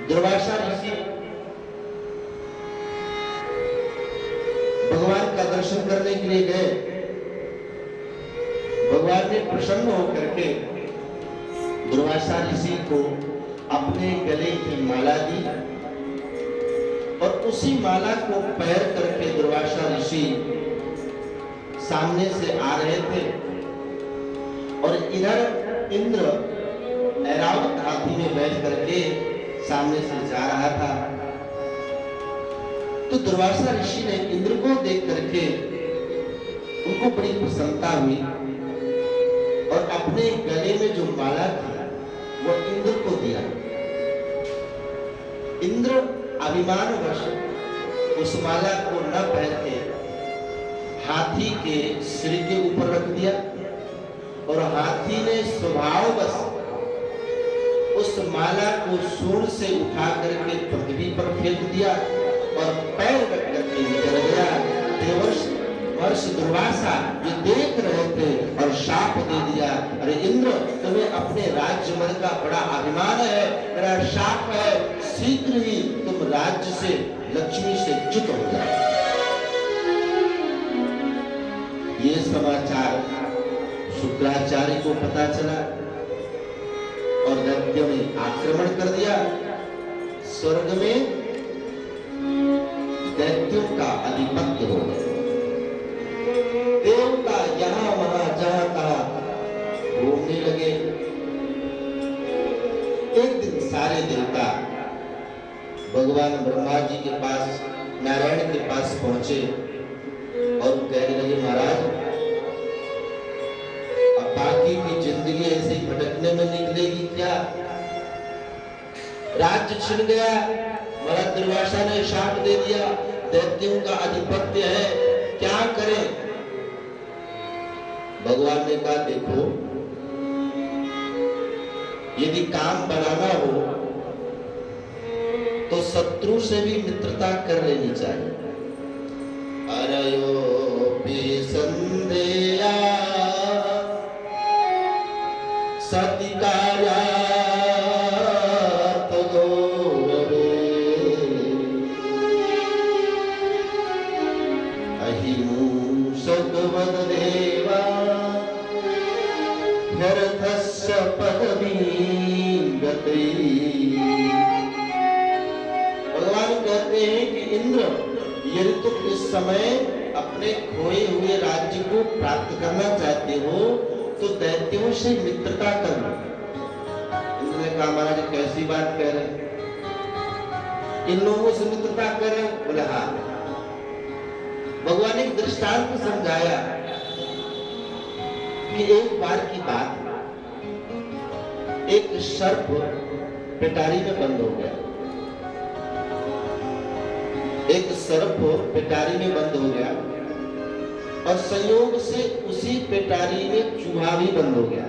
दुर्वासा ऋषि भगवान का दर्शन करने के लिए गए। भगवान ने प्रसन्न होकर के दुर्वासा ऋषि को अपने गले की माला दी और उसी माला को पैर करके दुर्वासा ऋषि सामने से आ रहे थे और इधर इंद्र ऐरावत हाथी में बैठ करके सामने से जा रहा था। तो दुर्वासा ऋषि ने इंद्र को देख करके उनको बड़ी प्रसन्नता हुई और अपने गले में जो माला थी वो इंद्र को दिया। इंद्र अभिमानवश उस माला को न पहन के हाथी के सिर के ऊपर रख दिया और हाथी ने स्वभाववश उस माला को सूंड से उठा करके पृथ्वी पर फेंक दिया और पैर रख करके निकल गया। देवर्ष दुर्वासा ये देख रहे थे और शाप दे दिया, अरे इंद्र तुम्हें अपने राज्य मन का बड़ा अभिमान है, मेरा शाप है, शीघ्र ही तुम राज्य से लक्ष्मी से च्युत हो जाओ। ये समाचार शुक्राचार्य को पता चला और दैत्यों ने आक्रमण कर दिया। स्वर्ग में दैत्यों का आधिपत्य हो गया। देवता यहाँ वहां जहां कहा घूमने लगे। एक दिन सारे देवता भगवान ब्रह्मा जी के पास, नारायण के पास पहुंचे और कहने लगे, महाराज अब बाकी की जिंदगी ऐसे ही भटकने में निकलेगी क्या? राज्य छिन गया, महाराज दुर्वासा ने शाप दे दिया, दैत्यों का आधिपत्य है, क्या करें? भगवान ने कहा, देखो यदि काम बनाना हो तो शत्रु से भी मित्रता कर लेनी चाहिए। अरयोपि संदेया सतिकार्यात् गौरवे अहिंसक देवा व्यर्थस्य पदवीं गते। भगवान कहते हैं कि इंद्र यदि तुम इस समय अपने खोए हुए राज्य को प्राप्त करना चाहते हो तो दैत्यों से मित्रता कर लो। इंद्र ने कहा, महाराज कैसी बात कह रहे, इन लोगों से मित्रता करें? बोले हाँ। भगवान ने एक दृष्टांत समझाया कि एक बार की बात, एक सर्प पिटारी में बंद हो गया। एक सर्प पिटारी में बंद हो गया और संयोग से उसी पिटारी में चूहा भी बंद हो गया।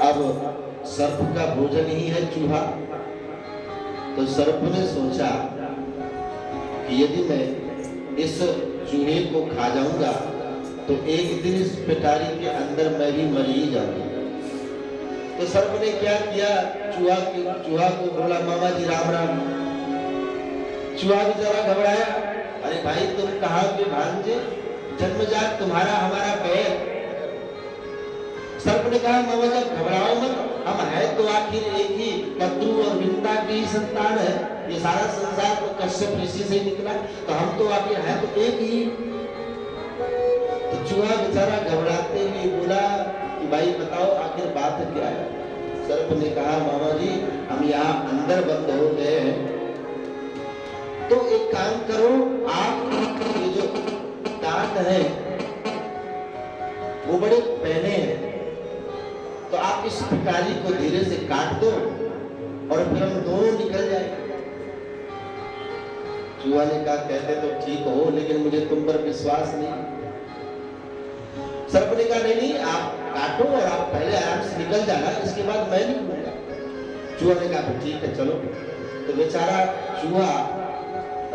अब सर्प का भोजन ही है चूहा, तो सर्प ने सोचा कि यदि मैं इस चूहे को खा जाऊंगा तो एक दिन इस पिटारी के अंदर मैं भी मर ही जाऊंगा। तो सर्प ने क्या किया, चूहा को बोला, मामा जी राम राम। चूहा बेचारा घबराया, अरे भाई तुम कहाँ के भांजे, जन्मजात तुम्हारा हमारा बैर। सर्प ने कहा, मामा जी घबराओ मत, हम है तो आखिर एक ही कद्रू और विंता की ही संतान है। ये सारा संसार तो कश्यप ऋषि से निकला, तो हम तो आखिर है तो एक ही। तो चूहा बेचारा घबराते हुए बोला कि भाई बताओ आखिर बात क्या है। सर्प ने कहा, मामा जी हम यहाँ अंदर बंद हो गए हैं, तो एक काम करो, आप ये जो दांत है वो बड़े पहने हैं, तो आप इस पिटारी को धीरे से काट दो और फिर हम दोनों निकल जाएंगे। चूहा ने कहा, कहते तो ठीक हो लेकिन मुझे तुम पर विश्वास नहीं। सर्प ने कहा, नहीं आप काटो और आप पहले आराम से निकल जाना, इसके बाद मैं निकलूंगा। चूहा ने कहा, ठीक है चलो। तो बेचारा चूहा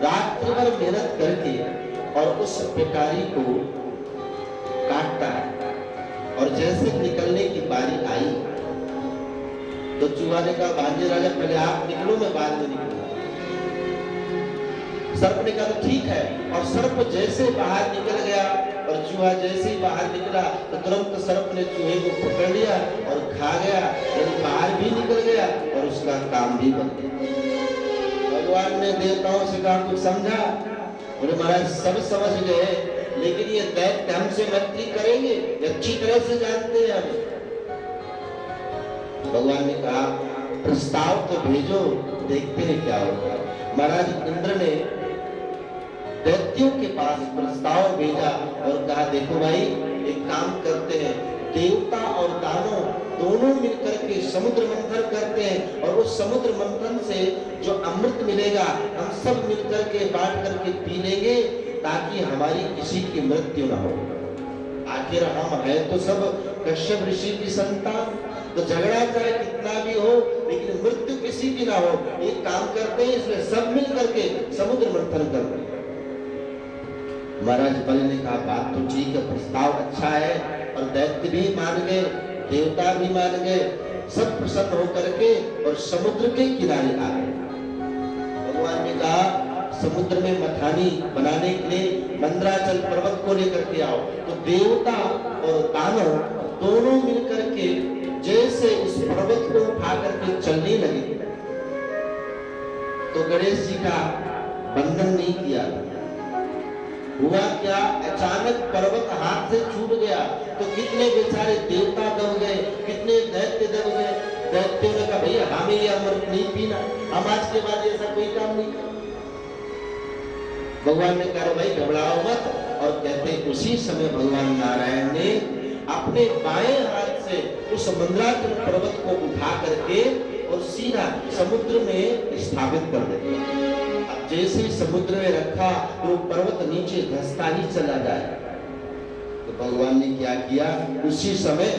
रात्रि भर मेहनत करके और उस पिटारी को काटता है और जैसे निकलने की बारी आई तो चूहा ने कहा भांजे राजा पहले आप निकलो, मैं बाद में निकलूंगा। सर्प ने कहा तो ठीक है, और सर्प जैसे बाहर निकल गया और चूहा जैसे ही बाहर निकला तो तुरंत सर्प ने चूहे को पकड़ लिया और खा गया, यानी बाहर भी निकल गया और उसका काम भी बन गया। भगवान ने देवताओं से कहा कुछ समझा? बोले महाराज सब समझ गए, लेकिन ये दैत्य हमसे मैत्री करेंगे, अच्छी तरह से जानते हैं हमें। भगवान ने कहा प्रस्ताव तो भेजो, देखते हैं क्या होगा। महाराज इंद्र ने दैत्यों के पास प्रस्ताव भेजा और कहा देखो भाई एक काम करते हैं, देवता और दानव दोनों मिलकर के समुद्र मंथन करते हैं और उस समुद्र मंथन से जो अमृत मिलेगा हम सब मिलकर के बांट करके पी लेंगे, ताकि हमारी किसी की मृत्यु न हो। आखिर हम हैं तो सब कश्यप ऋषि की संतान, तो झगड़ा चाहे कितना भी हो लेकिन मृत्यु किसी की ना हो। एक काम करते हैं, इसमें सब मिल करके समुद्र मंथन करते हैं। महाराज बलि ने कहा बात तो ठीक है, प्रस्ताव अच्छा है, और दैत्य भी मान गए, देवता भी मान गए, सब प्रसन्न होकर के और समुद्र के किनारे आ गए। भगवान ने कहा समुद्र में मथानी बनाने के लिए मंदराचल पर्वत को लेकर के आओ। तो देवता और दानव दोनों मिलकर के जैसे उस पर्वत को उठा करके चलने लगे, तो गणेश जी का बंधन नहीं किया। हुआ क्या, अचानक पर्वत हाथ से छूट गया, तो कितने बेचारे देवता दब गए, कितने दैत्य दब गए। दैत्यों ने कहा भैया हमें ये अमृत नहीं पीना, हम आज के बाद ऐसा कोई काम नहीं करना। भगवान ने कहा भाई घबराओ मत, और कहते उसी समय भगवान नारायण ने अपने बाएं हाथ से उस मंदराचल पर्वत को उठा करके और सीधा समुद्र में स्थापित कर दिया। अब जैसे ही समुद्र में रखा तो पर्वत नीचे धंसता ही चला जाए। तो भगवान ने क्या किया, उसी समय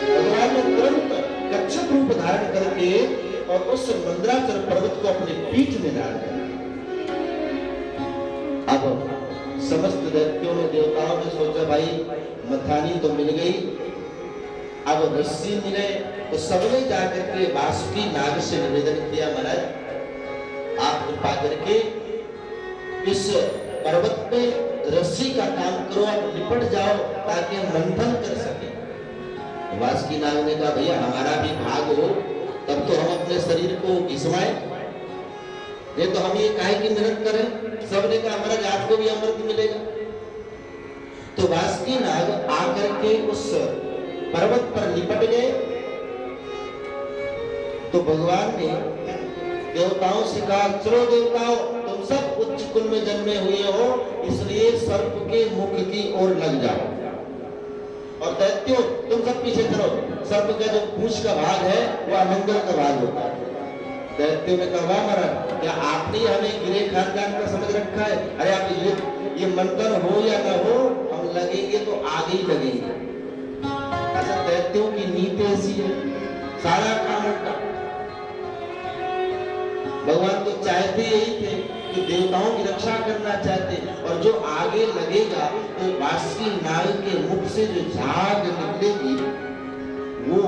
भगवान ने तुरंत कच्छप रूप धारण करके और उस मंदराचल पर्वत को अपने पीठ में डाल दिया। अब समस्त दैत्यों ने देवताओं ने सोचा भाई मथानी तो मिल गई, अब रस्सी मिले, तो सबने जाकर के वासुकी नाग से निवेदन किया महाराज आप कृपा करके इस पर्वत पे रस्सी का काम करो, आप निपट जाओ ताकि हम मंथन कर सके। वासुकी नाग ने कहा भैया हमारा भी भाग हो, तब तो हम अपने शरीर को घिसवाएं, ये तो हम ये काहे की मेहनत करें। सबने कहा महाराज आपको भी अमृत मिलेगा। तो वासुकी नाग आकर के उस पर्वत पर लिपट गए। तो भगवान ने देवताओं से कहा चलो देवताओं तुम सब उच्च कुल में जन्मे हुए हो, इसलिए सर्प के मुख की ओर लग जाओ, और दैत्यों तुम सब पीछे चलो। सर्प का जो पूंछ का भाग है वो अमंगल का भाग होता है। दैत्यों ने कहा महाराज क्या आपने हमें गिरे खानदान का समझ रखा है? अरे आप ये मंथन हो या ना हो, हम लगेंगे तो आगे ही लगेंगे। अच्छा दैत्यों की नीति ऐसी है, सारा काम उल्टा। भगवान तो चाहते यही थे कि देवताओं की रक्षा करना चाहते, और जो आगे लगेगा तो वासुकी नाग के मुख से जो झाग निकलेगी वो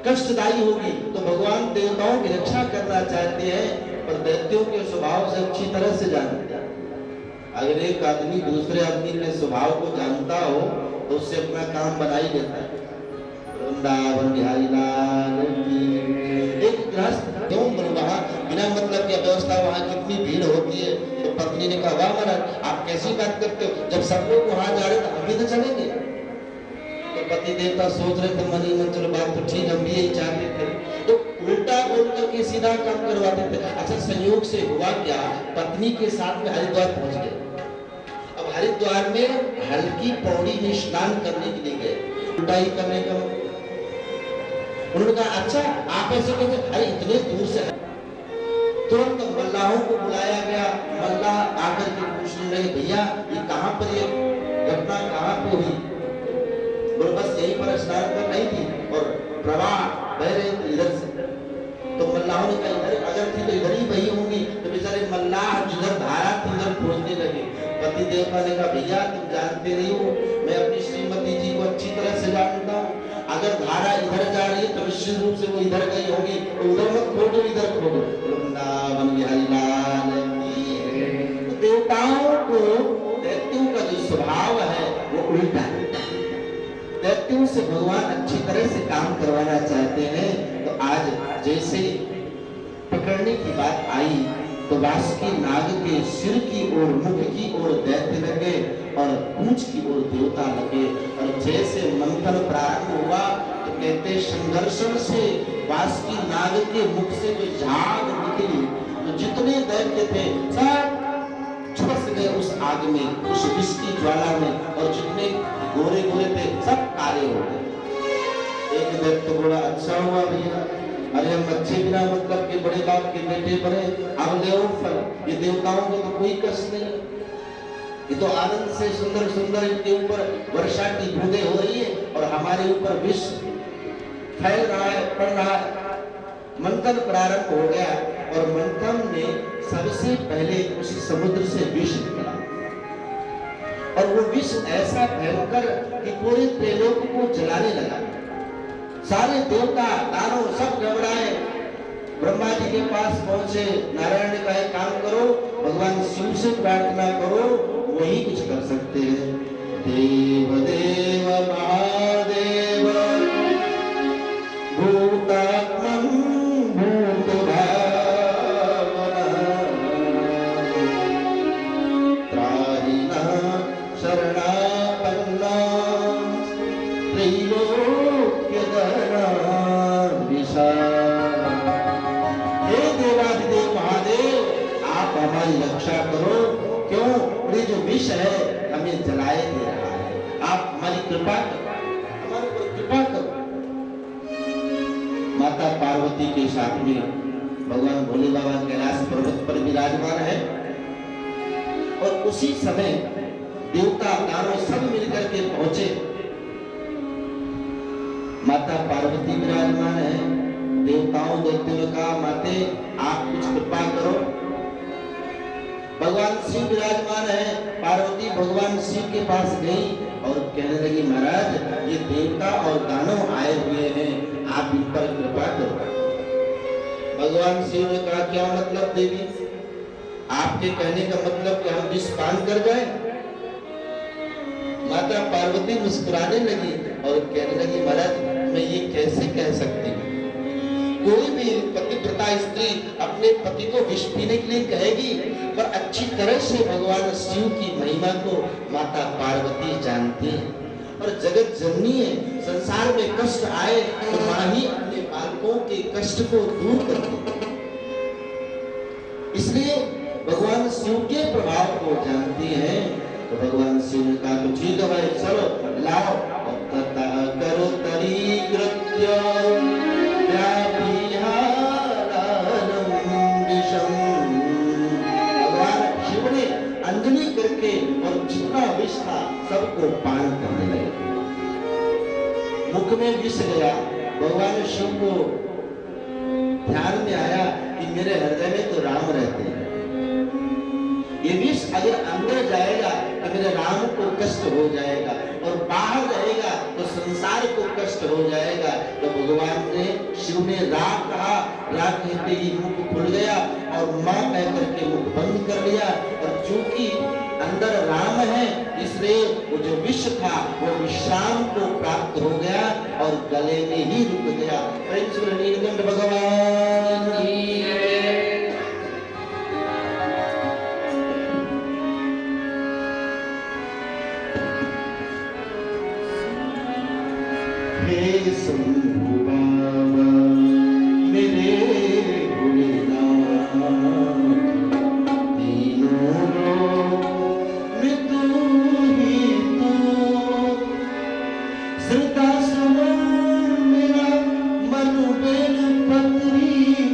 कष्टदायी होगी। तो भगवान देवताओं की रक्षा करना चाहते हैं, पर दैत्यों के स्वभाव से अच्छी तरह से जानते हैं। अगर एक आदमी दूसरे आदमी के स्वभाव को जानता हो तो उससे अपना काम बना ही लेता है। वृंदावन बिहारी लाल की। एक गृहस्थ क्यों वहाँ बिना मतलब की व्यवस्था, वहाँ कितनी भीड़ होती है, तो पत्नी ने कहा वाह महाराज आप कैसी बात करते हो, जब सब लोग वहाँ जा रहे तो हम भी तो चलेंगे। तो पति देवता सोच रहे थे मन ही मन चलो बात तो ठीक, हम भी यही चाहते थे, तो उल्टा बोल करके सीधा काम करवाते थे। अच्छा संयोग से हुआ क्या, पत्नी के साथ में हरिद्वार पहुंच गए। अब हरिद्वार में हल्की पौड़ी में स्नान करने के लिए गए, उल्टा ही करने का। उन्होंने कहा अच्छा आप ऐसे कैसे, अरे इतने दूर से। तुरंत मल्लाहों को बुलाया गया, मल्लाह आकर के पूछने लगे भैया ये कहाँ पर, ये घटना कहाँ पे हुई? बोले बस यहीं पर स्नान कर रही थी और प्रवाह बह रहे थे इधर से। तो मल्लाहों ने कहा इधर अगर थी तो इधर ही बही देवता ने कहा भैया तुम जानते नहीं हो, मैं अपनी श्रीमती जी को अच्छी तरह से जानता हूँ, अगर धारा इधर जा रही है तो निश्चित रूप से वो इधर गई होगी, तो उधर मत खोदो इधर खोदो। वृंदावन बिहारी लाल की जय। तो देवताओं को दैत्यों का जो स्वभाव है वो उल्टा है। दैत्यों से भगवान अच्छी तरह से काम करवाना चाहते हैं। तो आज जैसे पकड़ने की बात आई तो वासुकी नाग के सिर की ओर, मुख की ओर दैत्य लगे और पूंछ की ओर देवता लगे। और जैसे मंथन प्रारंभ हुआ तो कहते संघर्षण से वासुकी नाग के मुख से जो झाग निकली तो जितने दैत्य थे सब झुलस गए उस आग में, उस विष की ज्वाला में, और जितने गोरे गोरे थे सब काले हो गए। एक दैत्य बोला अच्छा हुआ भैया, अरे हम अच्छे बिना मतलब के बड़े बाप के बेटे बने, अब ले फल, ये देवताओं को तो कोई कष्ट नहीं, ये तो आनंद से सुंदर सुंदर इनके ऊपर वर्षा की बूंदें हो रही है और हमारे ऊपर विष फैल रहा है, पड़ रहा है। मंथन प्रारंभ हो गया और मंथन में सबसे पहले उस समुद्र से विष निकला और वो विष ऐसा भयंकर कि पूरे त्रिलोक को जलाने लगा। सारे देवता दानव सब घबराए, ब्रह्मा जी के पास पहुंचे। नारायण ने कहा काम करो, भगवान शिव से प्रार्थना करो, वही कुछ कर सकते हैं। देव देव महादेव भूतात्मन भूत भावना त्राहिना शरणापन्ना त्रैलोक्य दहना विषा। हे देवाधिदेव महादेव, आप हमारी रक्षा करो, क्यों ये जो विष है हमें जलाए दे रहा है, आप हमारी कृपा करो, हमारे ऊपर कृपा करो। माता पार्वती के साथ में भगवान भोले बाबा कैलाश पर्वत पर विराजमान है और उसी समय देवता दानव सब मिलकर के पहुंचे। माता पार्वती विराजमान है, देवताओं दैत्यों ने कहा माते आप कुछ कृपा करो। भगवान शिव विराजमान है, पार्वती भगवान शिव के पास गई और कहने लगी महाराज ये देवता और दानव आए हुए हैं, आप इन पर कृपा करो। भगवान शिव ने कहा क्या मतलब देवी, आपके कहने का मतलब कि हम विष पान कर जाए। माता पार्वती मुस्कुराने लगी और कहने लगी महाराज मैं ये कैसे कह सकती हूँ, कोई भी पतिव्रता स्त्री अपने पति को विष पीने के लिए कहेगी, पर अच्छी तरह से भगवान शिव की महिमा को माता पार्वती जानती है और जगत जननी है। संसार में कष्ट आए तो मां ही अपने बालकों के कष्ट को दूर करती है, इसलिए भगवान शिव के प्रभाव को जानती है। तो भगवान शिव ने कहा तो ठीक है भाई चलो लाओ, ततः करो तरी कृत्य भगवान शिव ने अंजलि करके और जितना विष था सबको पान करने लगे। मुख में विष गया, भगवान शिव को ध्यान में आया कि मेरे हृदय में तो राम रहते हैं, ये विष अगर अंदर जाएगा तो मेरे राम को कष्ट हो जाएगा और बाहर जाएगा तो संसार को कष्ट हो जाएगा। तो भगवान ने शिव ने राग कहा, राग कहते ही मुख खुल गया और मां कहकर के मुख बंद कर लिया। और चूंकि अंदर राम है इसलिए वो जो विष था वो विश्राम को प्राप्त हो गया और गले में ही रुक गया। नीलकंठ भगवान की हे शंभु बाबा मेरे भोलेनाथ, तीनों लोक में तू ही तू, श्रद्धा सुमन मेरा मन बेल पत्री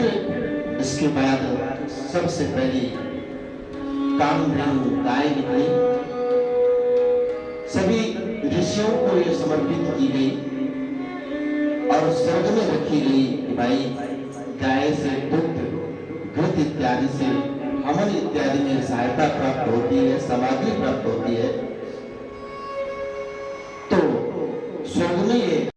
फिर इसके बाद सबसे पहले कामधेनु गाय निकली, सभी ऋषियों को ये समर्पित की गई और स्वर्ग में रखी गई कि भाई गाय से दुग्ध, घृत इत्यादि से, हवन इत्यादि में सहायता प्राप्त होती है, सामग्री प्राप्त होती है। तो स्वर्ग में ये